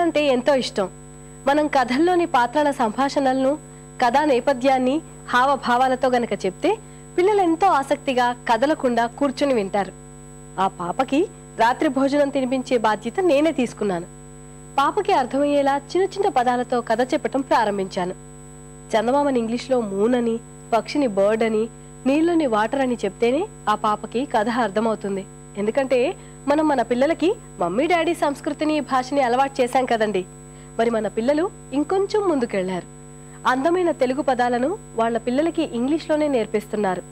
అంటే ఎంతో ఇష్టం. మనం కథల్లోని పాత్రల సంభాషణలను, కథా నేపథ్యాన్ని హావభావాలతో గనక చెప్తే పిల్లలు ఎంతో ఆసక్తిగా కదలకుండా కూర్చుని వింటారు. ఆ పాపకి రాత్రి భోజనం తినిపించే బాధ్యత నేనే తీసుకున్నాను. పాపకి అర్థమయ్యేలా చిన్న చిన్న పదాలతో కథ చెప్పటం ప్రారంభించాను. చందమామని ఇంగ్లీష్లో మూన్ అని, పక్షిని బర్డ్ అని, నీళ్ళని వాటర్ అని చెప్తేనే ఆ పాపకి కథ అర్థమవుతుంది. ఎందుకంటే మనం మన పిల్లలకి మమ్మీ డాడీ సంస్కృతిని, భాషని అలవాటు చేశాం కదండి. మరి మన పిల్లలు ఇంకొంచెం ముందుకెళ్లారు. అందమైన తెలుగు పదాలను వాళ్ళ పిల్లలకి ఇంగ్లీష్లోనే నేర్పిస్తున్నారు.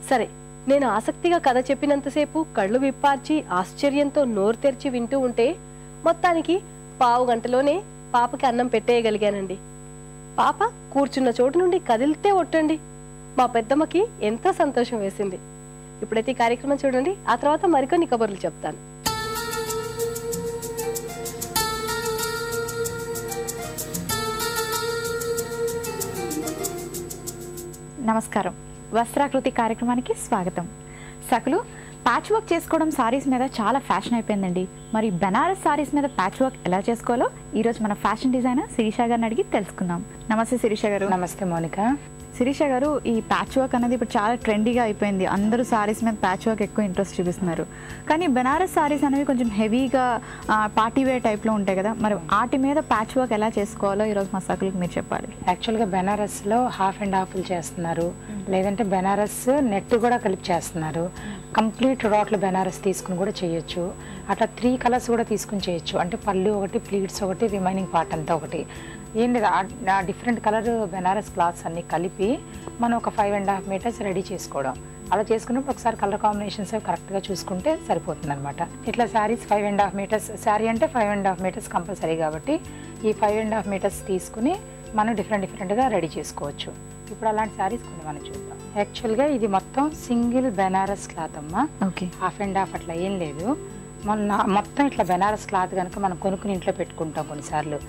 సరే, నేను ఆసక్తిగా కథ చెప్పినంతసేపు కళ్ళు విప్పార్చి ఆశ్చర్యంతో నోరు తెరిచి వింటూ ఉంటే మొత్తానికి పావు గంటలోనే పాపకి అన్నం పెట్టేయగలిగానండి. పాప కూర్చున్న చోటు నుండి కదిలితే ఒట్టండి. మా పెద్దమ్మకి ఎంతో సంతోషం వేసింది. ఇప్పుడైతే ఈ కార్యక్రమం చూడండి, ఆ తర్వాత మరికొన్ని కబుర్లు చెప్తాను. నమస్కారం, వస్త్రాకృతి కార్యక్రమానికి స్వాగతం. సకులు, ప్యాచ్ వర్క్ చేసుకోవడం సారీస్ మీద చాలా ఫ్యాషన్ అయిపోయిందండి. మరి బెనారస్ సారీస్ మీద ప్యాచ్ వర్క్ ఎలా చేసుకోవాలో ఈరోజు మన ఫ్యాషన్ డిజైనర్ శిరీష గారిని అడిగి తెలుసుకుందాం. నమస్తే శిరీష గారు. నమస్తే మౌనిక. శిరీష గారు, ఈ ప్యాచ్ వర్క్ అనేది ఇప్పుడు చాలా ట్రెండీగా అయిపోయింది. అందరూ సారీస్ మీద ప్యాచ్ వర్క్ ఎక్కువ ఇంట్రెస్ట్ చూపిస్తున్నారు. కానీ బెనారస్ సారీస్ అనేవి కొంచెం హెవీగా పార్టీ వేర్ టైప్లో ఉంటాయి కదా, మరి వాటి మీద ప్యాచ్ వర్క్ ఎలా చేసుకోవాలో ఈరోజు మా సకులకు మీరు చెప్పాలి. యాక్చువల్గా బెనారస్లో హాఫ్ అండ్ హాఫ్లు చేస్తున్నారు, లేదంటే బెనారస్ నెట్ కూడా కలిపి చేస్తున్నారు. కంప్లీట్ రాట్ల బెనారస్ తీసుకుని కూడా చేయొచ్చు. అట్లా 3 కలర్స్ కూడా తీసుకుని చేయొచ్చు. అంటే పళ్ళు ఒకటి, ప్లీట్స్ ఒకటి, రిమైనింగ్ పార్ట్ అంతా ఒకటి. ఏం లేదు, ఆ డిఫరెంట్ కలర్ బెనారస్ క్లాత్స్ అన్ని కలిపి మనం ఒక 5.5 మీటర్స్ రెడీ చేసుకోవడం. అలా చేసుకున్నప్పుడు ఒకసారి కలర్ కాంబినేషన్స్ కరెక్ట్గా చూసుకుంటే సరిపోతుంది అనమాట. ఇట్లా శారీస్ 5.5 మీటర్స్, శారీ అంటే 5.5 మీటర్స్ కంపల్సరీ కాబట్టి ఈ 5.5 మీటర్స్ తీసుకుని మనం డిఫరెంట్గా రెడీ చేసుకోవచ్చు. ఇప్పుడు అలాంటి శారీస్ కొన్ని మనం చూద్దాం. యాక్చువల్గా ఇది మొత్తం సింగిల్ బెనారస్ క్లాత్ అమ్మా. ఓకే, హాఫ్ అండ్ హాఫ్ అట్లా ఏం లేదు. మొత్తం ఇట్లా బెనారస్ క్లాత్ కనుక మనం కొనుక్కుని ఇంట్లో పెట్టుకుంటాం. కొన్నిసార్లు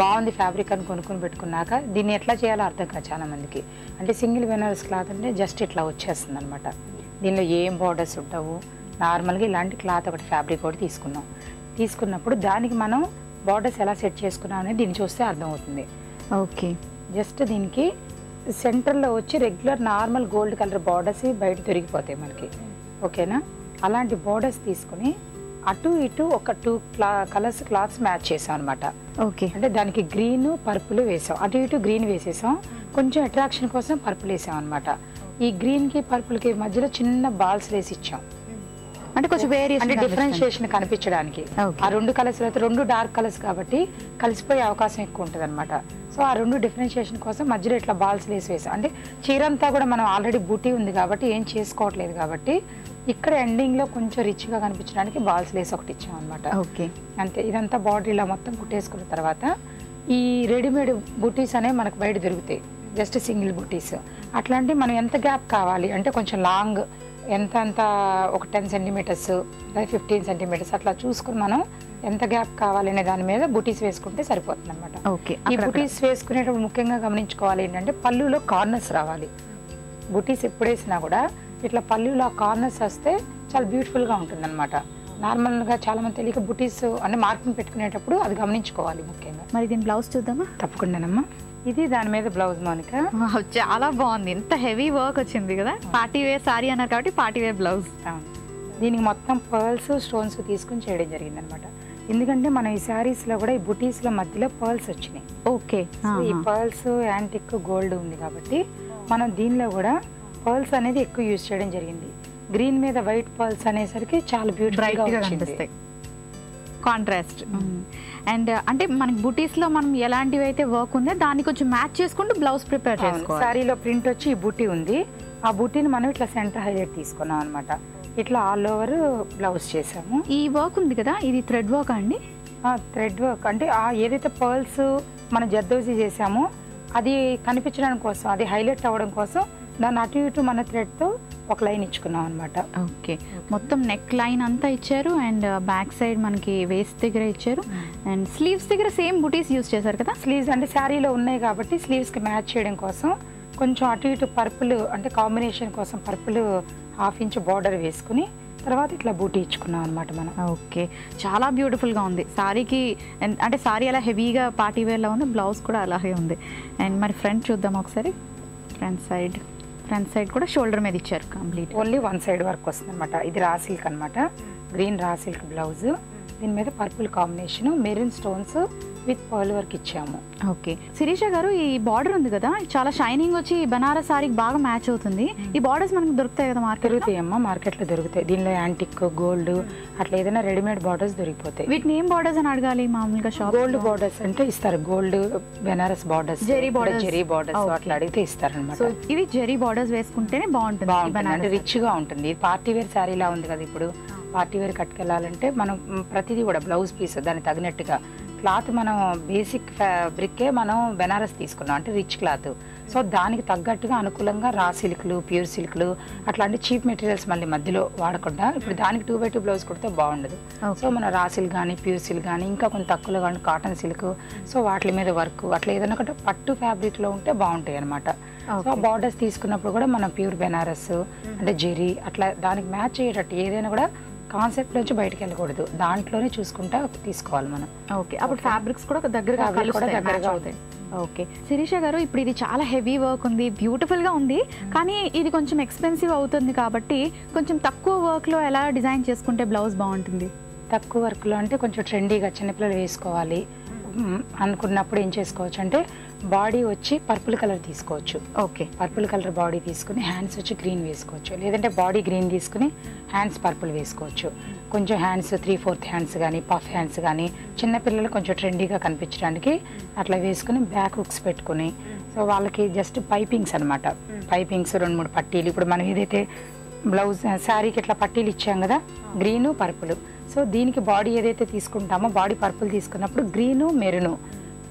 బాగుంది ఫ్యాబ్రిక్ అని కొనుక్కొని పెట్టుకున్నాక దీన్ని ఎట్లా చేయాలో అర్థం కాదు చాలా మందికి. అంటే సింగిల్ బెనారస్ క్లాత్ అంటే జస్ట్ ఇట్లా వచ్చేస్తుంది అనమాట. దీనిలో ఏం బార్డర్స్ ఉండవు. నార్మల్గా ఇలాంటి క్లాత్ ఒకటి ఫ్యాబ్రిక్ ఒకటి తీసుకున్నప్పుడు దానికి మనం బార్డర్స్ ఎలా సెట్ చేసుకున్నాం అనేది దీన్ని చూస్తే అర్థమవుతుంది. ఓకే, జస్ట్ దీనికి సెంటర్లో వచ్చి regular normal gold colour borders బయట దొరికిపోతాయి మనకి. ఓకేనా? అలాంటి బార్డర్స్ తీసుకుని అటు ఇటు ఒక 2 కలర్స్ క్లాత్స్ మ్యాచ్ చేసాం అనమాట. ఓకే, అంటే దానికి గ్రీన్, పర్పుల్ వేసాం. అటు ఇటు గ్రీన్ వేసేసాం. కొంచెం అట్రాక్షన్ కోసం పర్పుల్ వేసాం అనమాట. ఈ గ్రీన్కి పర్పుల్కి మధ్యలో చిన్న బాల్స్ వేసి ఇచ్చాం. అంటే కొంచెం వేరియేషన్, అంటే డిఫరెన్షియేషన్ కనిపించడానికి. ఆ 2 కలర్స్ అయితే 2 డార్క్ కలర్స్ కాబట్టి కలిసిపోయే అవకాశం ఎక్కువ ఉంటుంది అనమాట. సో ఆ 2 డిఫరెన్షియేషన్ కోసం మధ్యలో ఇట్లా బాల్స్ వేసాం. అంటే చీర అంతా కూడా మనం ఆల్రెడీ బూటీ ఉంది కాబట్టి ఏం చేసుకోవట్లేదు కాబట్టి ఇక్కడ ఎండింగ్లో కొంచెం రిచ్గా కనిపించడానికి బాల్స్ లేసి ఒకటి ఇచ్చాం అనమాట. ఓకే, అంతే. ఇదంతా బాడీలో మొత్తం కుట్టేసుకున్న తర్వాత ఈ రెడీమేడ్ బుటీస్ అనేవి మనకు బయట దొరుకుతాయి, జస్ట్ సింగిల్ బుటీస్. అట్లాంటివి మనం ఎంత గ్యాప్ కావాలి అంటే కొంచెం లాంగ్, ఎంత ఒక 10 సెంటీమీటర్స్, 15 సెంటీమీటర్స్ అట్లా చూసుకుని మనం ఎంత గ్యాప్ కావాలి అనే దాని మీద బుటీస్ వేసుకుంటే సరిపోతుంది అనమాట. ఓకే, ఈ బుటీస్ వేసుకునేటప్పుడు ముఖ్యంగా గమనించుకోవాలి ఏంటంటే పళ్ళులో కార్నర్స్ రావాలి. బుటీస్ ఎప్పుడు వేసినా కూడా ఇట్లా పళ్ళులో కార్నర్స్ వస్తే చాలా బ్యూటిఫుల్గా ఉంటుంది అనమాట. నార్మల్గా చాలా మంది తెలియక బుటీస్ అంటే మార్కింగ్ పెట్టుకునేటప్పుడు అది గమనించుకోవాలి ముఖ్యంగా. మరి దీని బ్లౌజ్ చూద్దామా? తప్పకుండానమ్మా. ఇది దాని మీద బ్లౌజ్ మౌనిక. చాలా బాగుంది, ఎంత హెవీ వర్క్ వచ్చింది కదా. పార్టీ వేర్ సారీ అన్నారు కాబట్టి పార్టీ వేర్ బ్లౌజ్. దీనికి మొత్తం పర్ల్స్, స్టోన్స్ తీసుకుని చేయడం జరిగింది అనమాట. ఎందుకంటే మనం ఈ శారీస్లో కూడా ఈ బుటీస్ల మధ్యలో పర్ల్స్ వచ్చినాయి. ఓకే, ఈ పర్ల్స్ యాంటిక్ గోల్డ్ ఉంది కాబట్టి మనం దీనిలో కూడా పర్ల్స్ అనేది ఎక్కువ యూజ్ చేయడం జరిగింది. గ్రీన్ మీద వైట్ పర్ల్స్ అనేసరికి చాలా బ్యూటిఫుల్గా కనిపిస్తాయి, కాంట్రాస్ట్. అండ్ అంటే మనకి బుటీస్లో మనం ఎలాంటివి అయితే వర్క్ ఉందో దాన్ని కొంచెం మ్యాచ్ చేసుకుంటూ బ్లౌజ్ ప్రిపేర్ చేసుకోవాలి. శారీలో ప్రింట్ వచ్చి ఈ బుటీ ఉంది, ఆ బుటీని మనం ఇట్లా సెంటర్ హైలైట్ తీసుకున్నాం అనమాట. ఇట్లా ఆల్ ఓవర్ బ్లౌజ్ చేసాము. ఈ వర్క్ ఉంది కదా, ఇది థ్రెడ్ వర్క్ అండి? థ్రెడ్ వర్క్ అంటే ఏదైతే పర్ల్స్ మనం జర్దోజీ చేసామో అది కనిపించడం కోసం, అది హైలైట్ అవ్వడం కోసం దాన్ని అటు ఇటు మన థ్రెడ్తో ఒక లైన్ ఇచ్చుకున్నాం అనమాట. ఓకే, మొత్తం నెక్ లైన్ అంతా ఇచ్చారు అండ్ బ్యాక్ సైడ్ మనకి వేస్ట్ దగ్గర ఇచ్చారు అండ్ స్లీవ్స్ దగ్గర సేమ్ బుటీస్ యూజ్ చేశారు కదా. స్లీవ్స్ అంటే శారీలో ఉన్నాయి కాబట్టి స్లీవ్స్కి మ్యాచ్ చేయడం కోసం కొంచెం అటు ఇటు పర్పుల్ అంటే కాంబినేషన్ కోసం పర్పుల్ 1/2 ఇంచ్ బార్డర్ వేసుకుని తర్వాత ఇట్లా బూటీ ఇచ్చుకున్నాం అనమాట మనం. ఓకే, చాలా బ్యూటిఫుల్గా ఉంది సారీకి. అంటే సారీ అలా హెవీగా పార్టీ వేర్లో ఉంది, బ్లౌజ్ కూడా అలాగే ఉంది. అండ్ మరి ఫ్రంట్ చూద్దాం ఒకసారి. ఫ్రంట్ సైడ్ కూడా షోల్డర్ మీద ఇచ్చారు complete. Only one side work వస్తుంది అనమాట. ఇది రా సిల్క్ అనమాట, గ్రీన్ రా సిల్క్ బ్లౌజ్, దీని మీద purple combination, maroon stones with pearl work ఇచ్చాము. ఓకే, శిరీష గారు ఈ బార్డర్ ఉంది కదా, చాలా షైనింగ్ వచ్చి బనారస్ సారీకి బాగా మ్యాచ్ అవుతుంది. ఈ బార్డర్స్ మనకు దొరుకుతాయి కదా మార్కెట్? దొరుకుతాయమ్మా, మార్కెట్లో దొరుకుతాయి. దీనిలో యాంటిక్, గోల్డ్ అట్లా ఏదైనా రెడీమేడ్ బార్డర్స్ దొరికిపోతాయి. వీటిని ఏం బార్డర్స్ అని అడగాలి మామూలుగా షాప్? గోల్డ్ బార్డర్స్ అంటే ఇస్తారు, gold Banaras borders, zari borders అట్లా అడిగితే ఇస్తారు అనమాట. సో ఇవి జెరీ బార్డర్స్ వేసుకుంటేనే బాగుంటుంది, అంటే రిచ్ గా ఉంటుంది. పార్టీ వేర్ శారీ లా ఉంది కదా, ఇప్పుడు పార్టీ వేర్ కట్టుకెళ్ళాలంటే మనం ప్రతిదీ కూడా బ్లౌజ్ పీస్ దానికి తగినట్టుగా క్లాత్, మనం బేసిక్ ఫ్యాబ్రికే మనం బెనారస్ తీసుకున్నాం అంటే రిచ్ క్లాత్. సో దానికి తగ్గట్టుగా అనుకూలంగా రా సిల్క్లు, ప్యూర్ సిల్క్లు అట్లాంటి చీప్ మెటీరియల్స్ మళ్ళీ మధ్యలో వాడకుండా ఇప్పుడు దానికి 2x2 బ్లౌజ్ కుడితే బాగుండదు. సో మన రా సిల్క్ కానీ ప్యూర్ సిల్క్ కానీ ఇంకా కొంచెం తక్కువలో కానీ కాటన్ సిల్క్, సో వాటి మీద వర్క్ అట్లా ఏదైనా ఒకటి పట్టు ఫ్యాబ్రిక్లో ఉంటే బాగుంటాయి అనమాట. సో బార్డర్స్ తీసుకున్నప్పుడు కూడా మనం ప్యూర్ బెనారస్ అంటే జెరీ అట్లా దానికి మ్యాచ్ అయ్యేటట్టు ఏదైనా కూడా కాన్సెప్ట్ నుంచి బయటకు వెళ్ళకూడదు, దాంట్లోనే చూసుకుంటా తీసుకోవాలి మనం. ఓకే, అప్పుడు ఫ్యాబ్రిక్స్ కూడా దగ్గరగా అవుతాయి. ఓకే శిరీష గారు, ఇప్పుడు ఇది చాలా హెవీ వర్క్ ఉంది, బ్యూటిఫుల్గా ఉంది, కానీ ఇది కొంచెం ఎక్స్పెన్సివ్ అవుతుంది కాబట్టి కొంచెం తక్కువ వర్క్లో ఎలా డిజైన్ చేసుకుంటే బ్లౌజ్ బాగుంటుంది? తక్కువ వర్క్లో అంటే కొంచెం ట్రెండీగా చిన్నపిల్లలు వేసుకోవాలి అనుకున్నప్పుడు ఏం చేసుకోవచ్చు అంటే బాడీ వచ్చి పర్పుల్ కలర్ తీసుకోవచ్చు. ఓకే, పర్పుల్ కలర్ బాడీ తీసుకుని హ్యాండ్స్ వచ్చి గ్రీన్ వేసుకోవచ్చు, లేదంటే బాడీ గ్రీన్ తీసుకుని హ్యాండ్స్ పర్పుల్ వేసుకోవచ్చు. కొంచెం హ్యాండ్స్ 3/4 హ్యాండ్స్ కానీ పఫ్ హ్యాండ్స్ కానీ చిన్నపిల్లలు కొంచెం ట్రెండీగా కనిపించడానికి అట్లా వేసుకుని బ్యాక్ హుక్స్ పెట్టుకుని, సో వాళ్ళకి జస్ట్ పైపింగ్స్ అనమాట. పైపింగ్స్ 2-3 పట్టీలు, ఇప్పుడు మనం ఏదైతే బ్లౌజ్ శారీకి ఇట్లా పట్టీలు ఇచ్చాం కదా గ్రీను పర్పుల్, సో దీనికి బాడీ ఏదైతే తీసుకుంటామో బాడీ పర్పుల్ తీసుకున్నప్పుడు గ్రీను మెరూను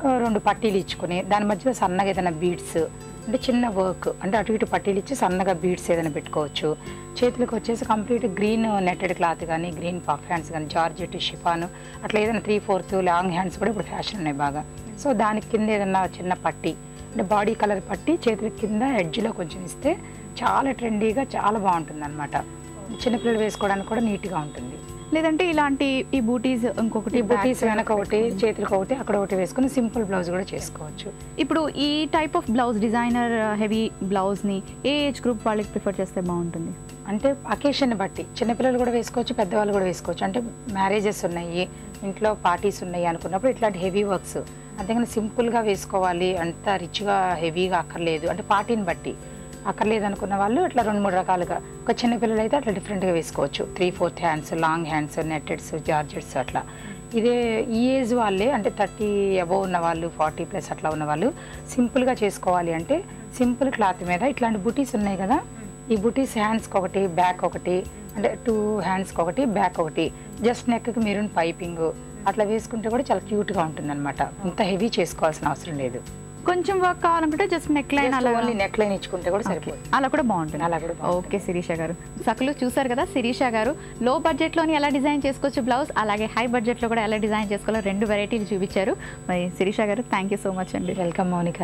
2 పట్టీలు ఇచ్చుకుని దాని మధ్యలో సన్నగా ఏదైనా బీడ్స్ అంటే చిన్న వర్క్ అంటే అటు ఇటు పట్టీలు ఇచ్చి సన్నగా బీడ్స్ ఏదైనా పెట్టుకోవచ్చు. చేతులకు వచ్చేసి కంప్లీట్ గ్రీన్ నెట్టెడ్ క్లాత్ కానీ గ్రీన్ పఫ్ హ్యాండ్స్ కానీ జార్జెట్ షిఫాను అట్లా ఏదైనా 3/4 లాంగ్ హ్యాండ్స్ కూడా ఇప్పుడు ఫ్యాషన్ ఉన్నాయి బాగా. సో దానికి కింద ఏదన్నా చిన్న పట్టీ అంటే బాడీ కలర్ పట్టి చేతుల కింద ఎడ్జ్లో కొంచెం ఇస్తే చాలా ట్రెండీగా చాలా బాగుంటుంది అనమాట. చిన్నపిల్లలు వేసుకోవడానికి కూడా నీట్గా ఉంటుంది. లేదంటే ఇలాంటి ఈ బూటీస్ ఇంకొకటి, బూటీస్ వెనక ఒకటి చేతులకు ఒకటి అక్కడ ఒకటి వేసుకుని సింపుల్ బ్లౌజ్ కూడా చేసుకోవచ్చు. ఇప్పుడు ఈ type of blouse designer heavy బ్లౌజ్ని ఏ ఏజ్ గ్రూప్ వాళ్ళకి ప్రిఫర్ చేస్తే బాగుంటుంది? అంటే అకేషన్ బట్టి చిన్నపిల్లలు కూడా వేసుకోవచ్చు, పెద్దవాళ్ళు కూడా వేసుకోవచ్చు. అంటే మ్యారేజెస్ ఉన్నాయి, ఇంట్లో పార్టీస్ ఉన్నాయి అనుకున్నప్పుడు ఇట్లాంటి హెవీ వర్క్స్, అంతేగాని సింపుల్గా వేసుకోవాలి అంత రిచ్గా హెవీగా అక్కర్లేదు అంటే పార్టీని బట్టి అక్కర్లేదు అనుకున్న వాళ్ళు ఇట్లా 2-3 రకాలుగా. ఒక చిన్నపిల్లలు అయితే అట్లా డిఫరెంట్గా వేసుకోవచ్చు, 3/4 హ్యాండ్స్, లాంగ్ హ్యాండ్స్, నెట్టెడ్స్, జార్జెట్స్ అట్లా. ఇదే ఈ ఏజ్ వాళ్ళే అంటే 30 అబోవ్ ఉన్న వాళ్ళు 40+ అట్లా ఉన్న వాళ్ళు సింపుల్గా చేసుకోవాలి అంటే సింపుల్ క్లాత్ మీద ఇట్లాంటి బుటీస్ ఉన్నాయి కదా, ఈ బుటీస్ హ్యాండ్స్కి ఒకటి బ్యాక్ ఒకటి అంటే 2 హ్యాండ్స్కి ఒకటి బ్యాక్ ఒకటి జస్ట్ నెక్కి మెరూన్ పైపింగ్ అట్లా వేసుకుంటే కూడా చాలా క్యూట్గా ఉంటుంది అనమాట. ఇంత హెవీ చేసుకోవాల్సిన అవసరం లేదు. కొంచెం వర్క్ కావాలనుకుంటే జస్ట్ నెక్ లైన్ అలా ఓన్లీ నెక్ లైన్ ఇచ్చుకుంటే కూడా సరిపోతుంది, అలా కూడా బాగుంటుంది. అలా కూడా ఓకే శిరీష గారు, సకులు చూసారు కదా శిరీష గారు లో బడ్జెట్లోని ఎలా డిజైన్ చేసుకోవచ్చు బ్లౌజ్, అలాగే హై బడ్జెట్లో కూడా ఎలా డిజైన్ చేసుకోవాలో 2 వెరైటీలు చూపించారు. మరి శిరీష గారు థ్యాంక్ యూ సో మచ్ అండి. వెల్కమ్ మౌనిక.